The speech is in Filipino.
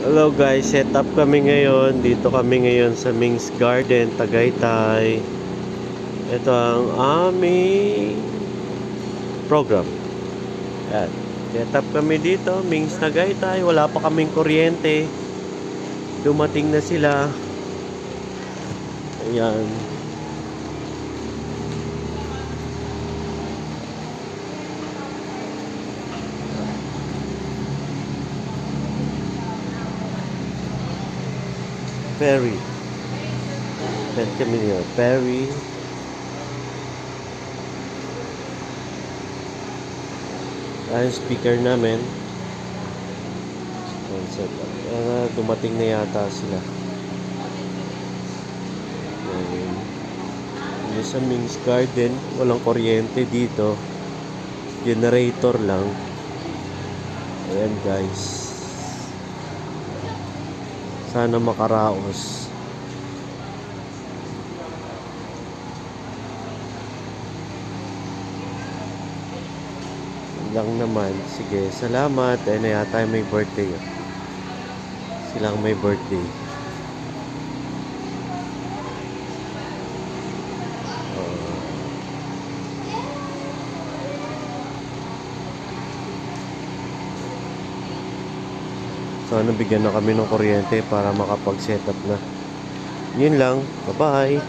Hello guys, set up kami ngayon. Dito kami ngayon sa Ming's Garden, Tagaytay. Ito ang aming program. Yan. Set up kami dito, Ming's Tagaytay. Wala pa kaming kuryente. Dumating na sila. Ayan. Perry. Set kami niyo. Perry. Ayan speaker namin. Set up. Dumating na yata sila. Ayan. Sa Ming's Garden. Walang kuryente dito. Generator lang. Ayan guys. Sana makaraos. Lang naman. Sige, salamat. Ayun na yata may birthday. Silang may birthday. Sana bigyan na kami ng kuryente para makapag-setup na. Yun lang. Bye-bye.